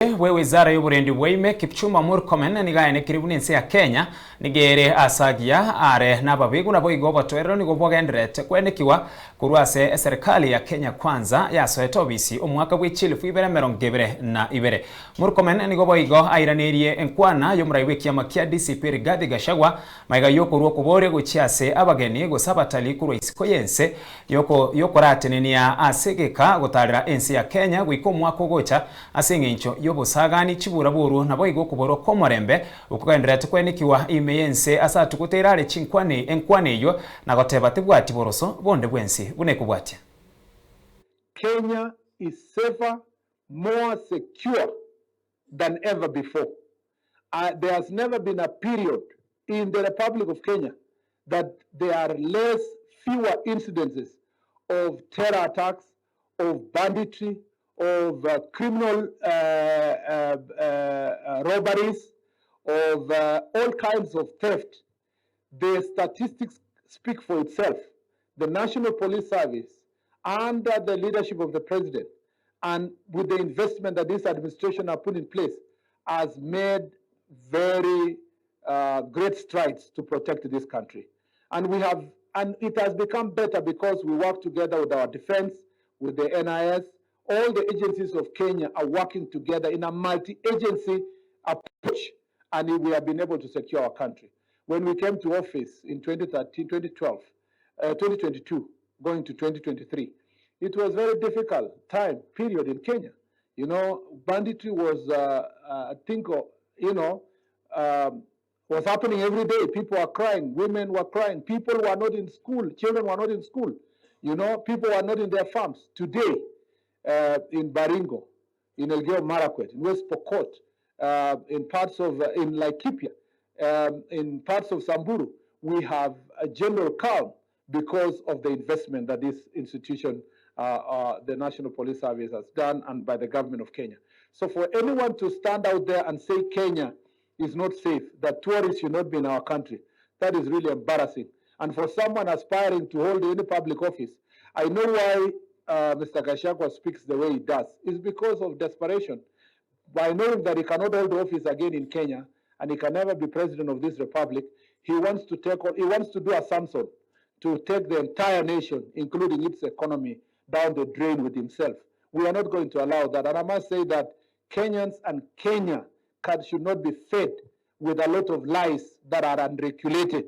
we wizara y'Oborendi bwaime Kipchumba MURKOMEN nigaenekire bunense ya Kenya nigere asagia are n'ababegu nabo igo batwerero nigo bwagenderete kwenekiwa kurwase Eserekari ya Kenya kwanza yasoete obisi omwaka bw'echilifu 2022 MURKOMEN nigo boigo airanerie enkwana y'omurayi kiama kia DCP Rigathi Gachagua maiga yokorwo kubore guchiase abageni gusabatali kurwa isiko yense yokoratenenia asegeka gutarira ensi ya Kenya gwiko mwaka gocha asengencho yobosagani chibura boru nabo igo kuboro komorembe ukugenderete kwenekiwa imeyense asatukuterare enkwane yo nagoteba tibwati boroso bonde bwensi bunekubwatia. Kenya is safer, more secure than ever before. There has never been a period in the Republic of Kenya that there are fewer incidences of terror attacks, of banditry, of criminal robberies, of all kinds of theft. The statistics speak for itself. The National Police Service, under the leadership of the President, and with the investment that this administration has put in place, has made very great strides to protect this country. And it has become better because we work together with our defense, with the NIS. All the agencies of Kenya are working together in a multi-agency approach, and we have been able to secure our country. When we came to office in 2022, going to 2023, it was a very difficult period in Kenya. You know, banditry was, was happening every day. People were crying, women were crying, people were not in school, children were not in school. You know, people were not in their farms. Today, in Baringo, in Elgeyo Marakwet, in West Pokot, in parts of, in Laikipia, in parts of Samburu, we have a general calm because of the investment that this institution, the National Police Service, has done, and by the government of Kenya. So for anyone to stand out there and say Kenya is not safe, that tourists should not be in our country, that is really embarrassing. And for someone aspiring to hold any public office, I know why Mr. Gachagua speaks the way he does. It's because of desperation. By knowing that he cannot hold office again in Kenya and he can never be president of this republic, he wants to do a Samson, to take the entire nation, including its economy, down the drain with himself. We are not going to allow that. And I must say that Kenyans and Kenya should not be fed with a lot of lies that are unregulated.